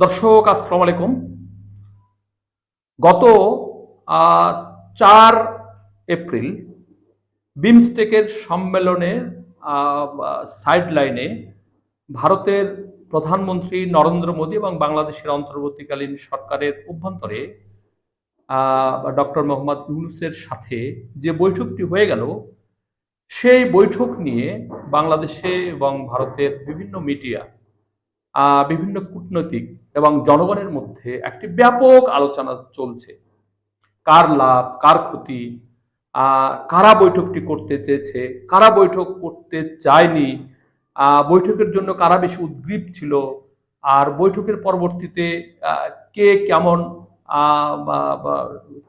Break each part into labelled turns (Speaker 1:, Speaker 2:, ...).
Speaker 1: দর্শক আসসালামু আলাইকুম। গত 4 এপ্রিল বিমস্টেকের সম্মেলনে সাইড লাইনে ভারতের প্রধানমন্ত্রী নরেন্দ্র মোদী এবং বাংলাদেশের অন্তর্বর্তীকালীন সরকারের অভ্যন্তরে ডক্টর মোহাম্মদ ইউনূসের সাথে যে বৈঠকটি হয়ে গেল, সেই বৈঠক নিয়ে বাংলাদেশে এবং ভারতের বিভিন্ন মিডিয়া, বিভিন্ন কূটনৈতিক এবং জনগণের মধ্যে একটি ব্যাপক আলোচনা চলছে। কার লাভ, কার ক্ষতি, কারা বৈঠকটি করতে চেয়েছে, কারা বৈঠক করতে চায়নি, বৈঠকের জন্য কারা বেশি উদ্গ্রীব ছিল, আর বৈঠকের পরবর্তীতে কে কেমন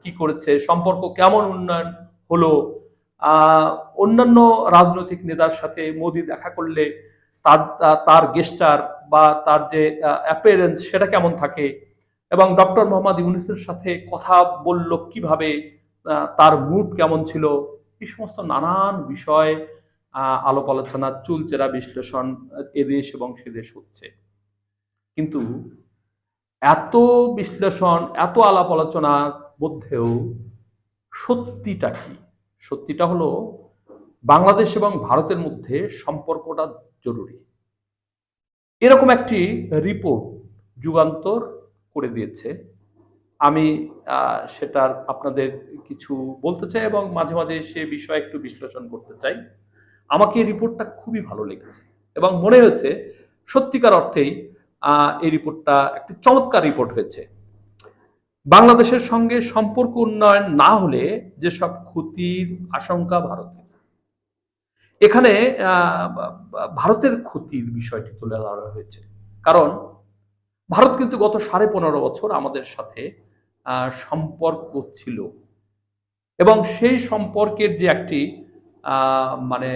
Speaker 1: কি করেছে, সম্পর্ক কেমন উন্নয়ন হলো, অন্যান্য রাজনৈতিক নেতার সাথে মোদি দেখা করলে তার গেস্টার বা তার যে অ্যাপিয়ারেন্স সেটা কেমন থাকে, এবং ডক্টর মোহাম্মদ ইউনূসের সাথে কথা বলল কিভাবে, তার মুড কেমন ছিল, এই সমস্ত নানান বিষয় আলাপ আলোচনা, চুলচেরা বিশ্লেষণ এদেশ এবং সেদেশ হচ্ছে। কিন্তু এত বিশ্লেষণ, এত আলাপ আলোচনার মধ্যেও সত্যিটা কি? সত্যিটা হলো বাংলাদেশ এবং ভারতের মধ্যে সম্পর্কটা জরুরি। এরকম একটি রিপোর্ট যুগান্তর করে দিয়েছে। আমি সেটার আপনাদের কিছু বলতে চাই এবং মাঝে মাঝে সে বিষয়ে একটু বিশ্লেষণ করতে চাই। আমাকে এই রিপোর্টটা খুবই ভালো লেগেছে এবং মনে হয়েছে সত্যিকার অর্থেই এই রিপোর্টটা একটি চমৎকার রিপোর্ট হয়েছে। বাংলাদেশের সঙ্গে সম্পর্ক উন্নয়ন না হলে যেসব ক্ষতির আশঙ্কা ভারতের, এখানে ভারতের ক্ষতির বিষয়টি তুলে ধরা হয়েছে। কারণ ভারত কিন্তু গত 15.5 বছর আমাদের সাথে সম্পর্ক ছিল, এবং সেই সম্পর্কের যে একটি মানে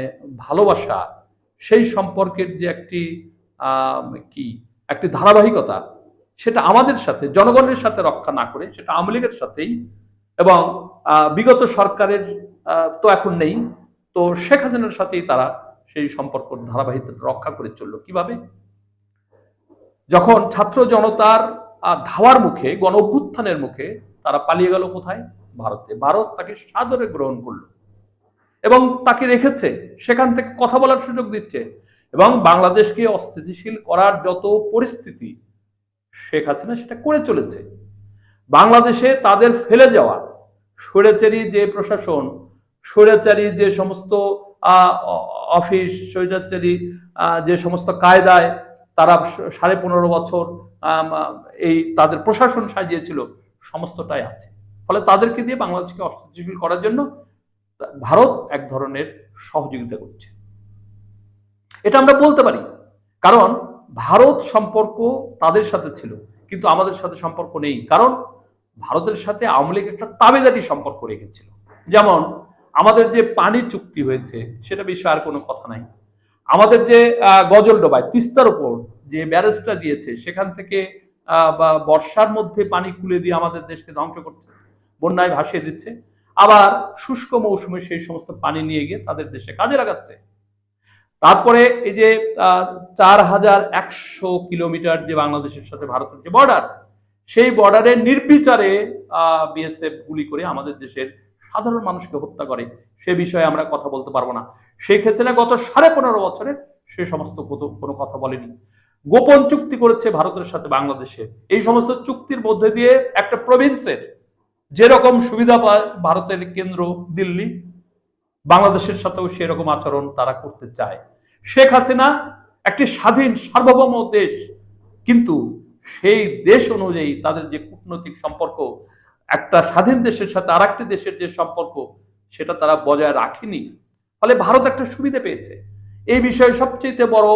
Speaker 1: ভালোবাসা, সেই সম্পর্কের যে একটি একটি ধারাবাহিকতা, সেটা আমাদের সাথে, জনগণের সাথে রক্ষা না করে সেটা আওয়ামী লীগের সাথেই, এবং বিগত সরকারের তো এখন নেই, তো শেখ হাসিনার সাথেই তারা সেই সম্পর্ক ধারাবাহিকতা রক্ষা করে চললো। কিভাবে? যখন ছাত্র জনতার ধাওয়ার মুখে, গণ অভ্যুত্থানের মুখে তারা পালিয়ে গেল কোথায়? ভারতে। ভারত তাকে সাদরে গ্রহণ করলো এবং তাকে রেখেছে, সেখান থেকে কথা বলার সুযোগ দিচ্ছে, এবং বাংলাদেশকে অস্থিতিশীল করার যত পরিস্থিতি শেখ হাসিনা সেটা করে চলেছে। বাংলাদেশে তাদের ফেলে যাওয়া স্বৈরাচারী যে প্রশাসন, স্বৈরাচারী যে সমস্ত অফিস, স্বৈরাচারী যে সমস্ত কায়দায় তারা 15.5 বছর এই তাদের প্রশাসন সাজিয়েছিল, সমস্তটাই আছে। ফলে তাদেরকে দিয়ে বাংলাদেশকে অস্থিতিশীল করার জন্য ভারত এক ধরনের সহযোগিতা করছে, এটা আমরা বলতে পারি। কারণ ভারত সম্পর্ক তাদের সাথে ছিল, কিন্তু আমাদের সাথে সম্পর্ক নেই। কারণ ভারতের সাথে আওয়ামী লীগ একটা তাবেদারি সম্পর্ক রেখেছিল। যেমন আমাদের যে পানি চুক্তি হয়েছে সেটা বিষয়ে আর কোনো কথা নাই। আমাদের যে গজলডোবায় তিস্তার উপর যে ব্যারেজটা দিয়েছে, সেখান থেকে বর্ষার মধ্যে পানি খুলে দিয়ে আমাদের দেশকে ধ্বংস করছে, বন্যায় ভাসিয়ে দিচ্ছে, আবার শুষ্ক মৌসুমে সেই সমস্ত পানি নিয়ে গিয়ে তাদের দেশে কাজে লাগাচ্ছে। তারপরে এই যে 4100 কিলোমিটার যে বাংলাদেশের সাথে ভারতের যে বর্ডার, সেই বর্ডারে নির্বিচারে বিএসএফ গুলি করে আমাদের দেশের সাধারণ মানুষকে হত্যা করে, সে বিষয়ে আমরা কথা বলতে পারবো না। শেখ হাসিনা গত 15.5 বছরে সে সমস্ত কোনো কথা বলেনি। গোপন চুক্তি করেছে ভারতের সাথে বাংলাদেশে। এই সমস্ত চুক্তির মধ্যে দিয়ে একটা প্রভিন্সের যেরকম সুবিধা পায় ভারতের কেন্দ্র দিল্লি, বাংলাদেশের সাথেও সেরকম আচরণ তারা করতে চায়। শেখ হাসিনা একটি স্বাধীন সার্বভৌম দেশ, কিন্তু সেই দেশ অনুযায়ী তাদের যে কূটনৈতিক সম্পর্ক, একটা স্বাধীন দেশের সাথে আর একটি দেশের যে সম্পর্ক, সেটা তারা বজায় রাখেনি। ফলে ভারত একটা সুবিধা পেয়েছে। এই বিষয়ে সবচেয়ে বড়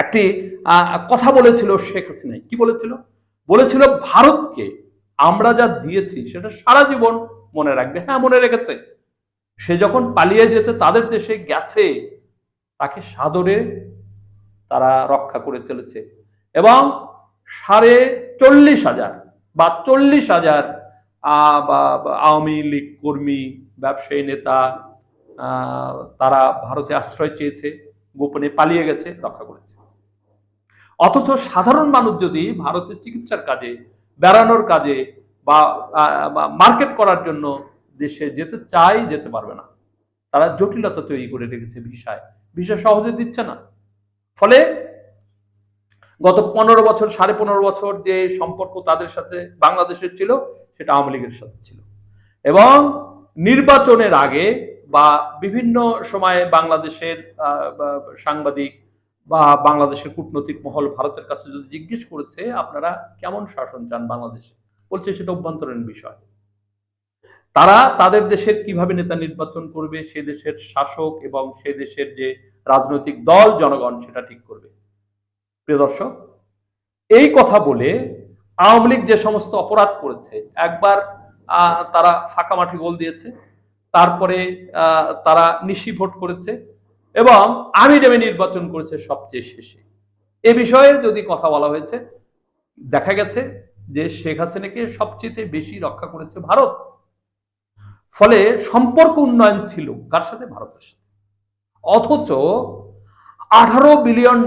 Speaker 1: একটি কথা বলেছিল শেখ হাসিনা। কি বলেছিল? বলেছিল ভারতকে আমরা যা দিয়েছি সেটা সারা জীবন মনে রাখবে। হ্যাঁ, মনে রেখেছে। সে যখন পালিয়ে যেতে তাদের দেশে গেছে, তাকে সাদরে তারা রক্ষা করে চলেছে, এবং 40,500 বা 40,000 আওয়ামী লীগ কর্মী, ব্যবসায়ী নেতা, তারা ভারতে আশ্রয় চেয়েছে, গোপনে পালিয়ে গেছে, রক্ষা করেছে। অথচ সাধারণ মানুষ যদি ভারতের চিকিৎসার কাজে, বেড়ানোর কাজে বা মার্কেট করার জন্য দেশে যেতে চায়, যেতে পারবে না। তারা জটিলতা তৈরি করে রেখেছে ভিসা সহজে দিচ্ছে না। ফলে গত 15 বছর, 15.5 বছর যে সম্পর্ক তাদের সাথে বাংলাদেশের ছিল, সেটা আওয়ামী লীগের সাথে ছিল। এবং নির্বাচনের আগে বা বিভিন্ন সময়ে বাংলাদেশের সাংবাদিক বা বাংলাদেশের কূটনৈতিক মহল ভারতের কাছে যদি জিজ্ঞেস করেছে আপনারা কেমন শাসন চান বাংলাদেশে, বলছে সেটা অভ্যন্তরীণ বিষয়। তারা তাদের দেশের কিভাবে নেতা নির্বাচন করবে, সে দেশের শাসক এবং সে দেশের যে রাজনৈতিক দল, জনগণ সেটা ঠিক করবে। প্রিয় দর্শক, এই কথা বলে আওয়ামী লীগ যে সমস্ত অপরাধ করেছে, একবার তারা ফাঁকা মাঠে গোল দিয়েছে, তারপরে তারা নিশি ভোট করেছে এবং আমিডামে নির্বাচন করেছে সবচেয়ে শেষে। এ বিষয়ে যদি কথা বলা হয়েছে, দেখা গেছে যে শেখ হাসিনাকে সবচেয়ে বেশি রক্ষা করেছে ভারত। ফলে সম্পর্ক উন্নয়ন ছিল কার সাথে? ভারতের সাথে। অথচ $18 বিলিয়ন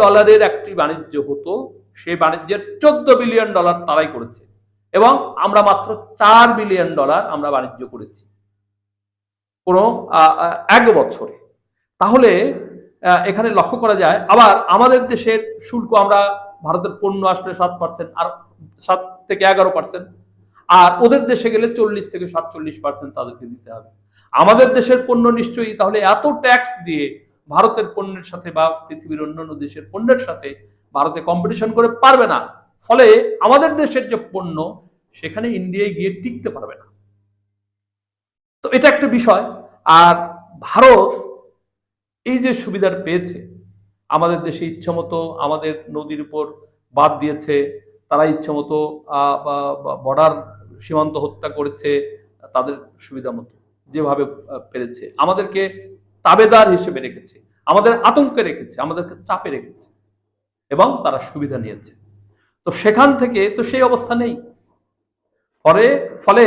Speaker 1: একটি বাণিজ্য হতো, সেই বাণিজ্যের $14 বিলিয়ন তারাই করেছে এবং আমরা মাত্র $4 বিলিয়ন আমরা বাণিজ্য করেছি কোনো 1 বছরে। তাহলে এখানে লক্ষ্য করা যায়, আবার আমাদের দেশের শুল্ক, আমরা ভারতের পণ্য আসলে 7% আর 7 থেকে 11%, আর ওদের দেশে গেলে 40 থেকে 47% তাদেরকে দিতে হবে। আমাদের দেশের পণ্য নিশ্চয়ই তাহলে এত ট্যাক্স দিয়ে ভারতের পণ্যের সাথে বা পৃথিবীর অন্যান্য দেশের পণ্যের সাথে ভারতে কম্পিটিশন করে পারবে না। ফলে আমাদের দেশের যে পণ্য সেখানে ইন্ডিয়ায় গিয়ে টিকতে পারবে না। তো এটা একটা বিষয়। আর ভারত এই যে সুবিধাটা পেয়েছে, আমাদের দেশে ইচ্ছামতো আমাদের নদীর উপর বাঁধ দিয়েছে, তারা ইচ্ছামতো বর্ডার সীমান্ত হত্যা করেছে তাদের সুবিধা মতো যেভাবে পেরেছে, আমাদেরকে তাবেদার হিসেবে রেখেছে, আমাদের আতঙ্কে রেখেছে, আমাদেরকে চাপে রেখেছে এবং তারা সুবিধা নিয়েছে। তো সেখান থেকে তো সেই অবস্থা নেই। ফলে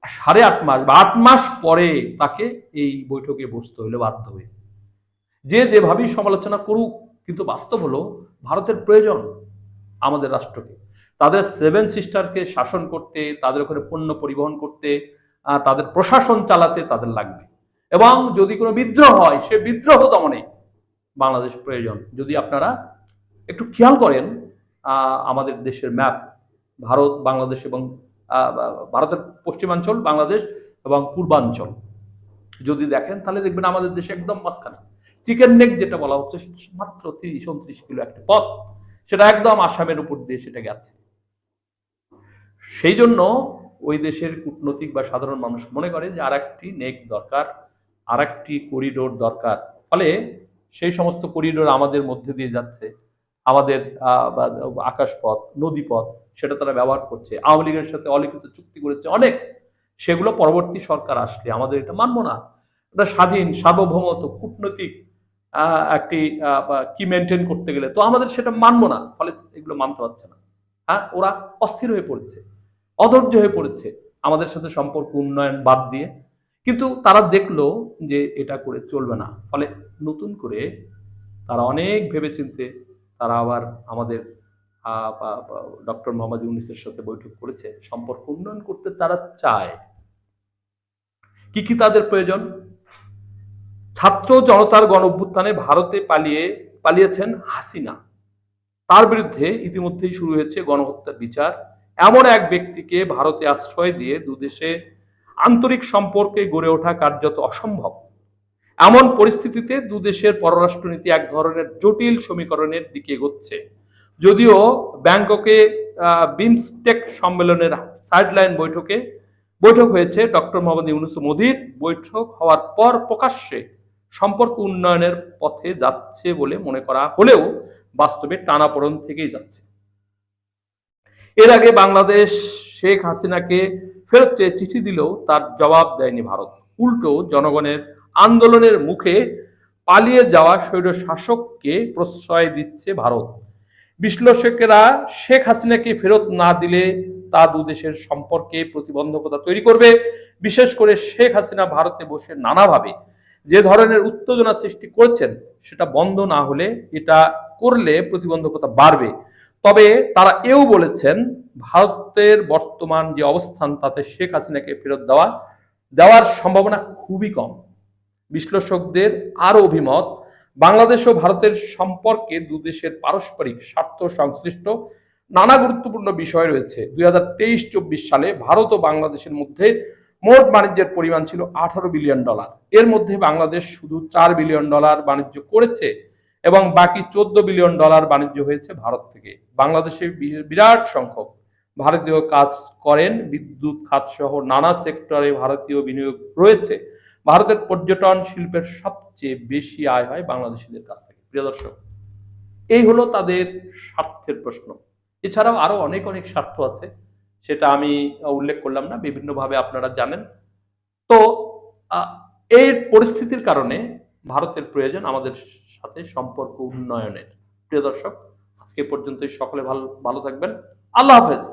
Speaker 1: 8.5 মাস বা 8 মাস পরে তাকে এই বৈঠকে বসতে হলো বাধ্য হয়ে। যে যেভাবেই সমালোচনা করুক, কিন্তু বাস্তব হলো ভারতের প্রয়োজন আমাদের রাষ্ট্রকে, তাদের 7 সিস্টারকে শাসন করতে, তাদের ওখানে পণ্য পরিবহন করতে, তাদের প্রশাসন চালাতে তাদের লাগবে। এবং যদি কোনো বিদ্রোহ হয়, সে বিদ্রোহ দমনে বাংলাদেশ প্রয়োজন। যদি আপনারা একটু খেয়াল করেন আমাদের দেশের ম্যাপ, ভারত, বাংলাদেশ এবং ভারতের পশ্চিমাঞ্চল, বাংলাদেশ এবং পূর্বাঞ্চল যদি দেখেন, তাহলে দেখবেন আমাদের দেশে একদম মাঝখানে চিকেন নেক যেটা বলা হচ্ছে, মাত্র 30-29 কিলো একটা পথ, সেটা একদম আসামের উপর দিয়ে সেটা গেছে। সেই জন্য ওই দেশের কূটনৈতিক বা সাধারণ মানুষ মনে করে যে আর একটি নেক দরকার, আর একটি করিডোর দরকার। ফলে সেই সমস্ত করিডোর আমাদের মধ্যে দিয়ে যাচ্ছে, আমাদের আকাশপথ, নদীপথ, সেটা তারা ব্যবহার করছে। আওয়ামী লীগের সাথে অলিখিত চুক্তি করেছে অনেক, সেগুলো পরবর্তী সরকার আসলে আমাদের এটা মানবো না। এটা স্বাধীন সার্বভৌমত্ব, কূটনৈতিক একটি কি মেনটেন করতে গেলে তো আমাদের সেটা মানবো না। ফলে এগুলো মানতে পারছে না। হ্যাঁ, ওরা অস্থির হয়ে পড়েছে, অধৈর্য হয়ে পড়েছে আমাদের সাথে সম্পর্ক উন্নয়ন বাদ দিয়ে। কিন্তু তারা দেখলো যে এটা করে চলবে না, ফলে নতুন করে তারা অনেক ভেবেচিন্তে তারা আবার আমাদের ডক্টর মোহাম্মদ ইউনূসের সাথে বৈঠক করেছে। সম্পর্ক উন্নয়ন করতে তারা চায়। কি কি তাদের প্রয়োজন? ছাত্র জনতার গণ অভ্যুত্থানে ভারতে পালিয়েছেন হাসিনা, তার বিরুদ্ধে ইতিমধ্যেই শুরু হয়েছে গণহত্যার বিচার। এমন এক ব্যক্তিকে ভারতে আশ্রয় দিয়ে দুদেশে আন্তরিক সম্পর্কে গড়ে ওঠা কার্যত অসম্ভব। এমন পরিস্থিতিতে দুদেশের পররাষ্ট্রনীতি এক ধরনের জটিল সমীকরণের দিকে এগোচ্ছে। যদিও ব্যাংককে বিমস্টেক সম্মেলনের সাইডলাইন বৈঠক হয়েছে ডক্টর মোহাম্মদ ইউনূস মোদির বৈঠক হওয়ার পর প্রকাশ্যে সম্পর্ক উন্নয়নের পথে যাচ্ছে বলে মনে করা হলেও বাস্তবে টানাপোড়েন থেকেই যাচ্ছে। এর আগে বাংলাদেশ শেখ হাসিনাকে ফেরত চেয়ে চিঠি দিলেও তার জবাব দেয়নি ভারত। উল্টো জনগণের আন্দোলনের মুখে পালিয়ে যাওয়া স্বৈর শাসককে প্রশ্রয় দিচ্ছে ভারত। বিশ্লেষকেরা শেখ হাসিনাকে ফেরত না দিলে তা দুদেশের সম্পর্কে প্রতিবন্ধকতা তৈরি করবে। বিশেষ করে শেখ হাসিনা ভারতে বসে নানাভাবে যে ধরনের উত্তেজনা সৃষ্টি করেছেন, সেটা বন্ধ না হলে এটা করলে প্রতিবন্ধকতা বাড়বে। তবে তারা এও বলেছেন ভারতের বর্তমান যে অবস্থান তাতে শেখ হাসিনাকে ফেরত দেওয়ার সম্ভাবনা খুবই কম। বিশ্লেষকদের আরো অভিমত, বাংলাদেশ ও ভারতের সম্পর্কে দুদেশের পারস্পরিক স্বার্থ সংশ্লিষ্ট নানা গুরুত্বপূর্ণ বিষয় রয়েছে। 2023-24 সালে ভারত ও বাংলাদেশের মধ্যে মোট বাণিজ্যের পরিমাণ ছিল $18 বিলিয়ন। এর মধ্যে বাংলাদেশ শুধু $4 বিলিয়ন বাণিজ্য করেছে এবং বাকি $14 বিলিয়ন বাণিজ্য হয়েছে ভারত থেকে। বাংলাদেশে বিরাট সংখ্যক ভারতীয় কাজ করেন, বিদ্যুৎ খাত সহ নানা সেক্টরে ভারতীয় বিনিয়োগ রয়েছে। ভারতের পর্যটন শিল্পের সবচেয়ে বেশি আয় হয় বাংলাদেশিদের কাছ থেকে। প্রিয় দর্শক, এই হলো তাদের স্বার্থের প্রশ্ন। এছাড়াও আরো অনেক অনেক স্বার্থ আছে, সেটা আমি উল্লেখ করলাম না, বিভিন্নভাবে আপনারা জানেন। তো এই পরিস্থিতির কারণে ভারতের প্রয়োজন আমাদের সাথে সম্পর্ক উন্নয়নের। প্রিয় দর্শক, আজকে পর্যন্তই। সকলে ভালো থাকবেন। আল্লাহ হাফেজ।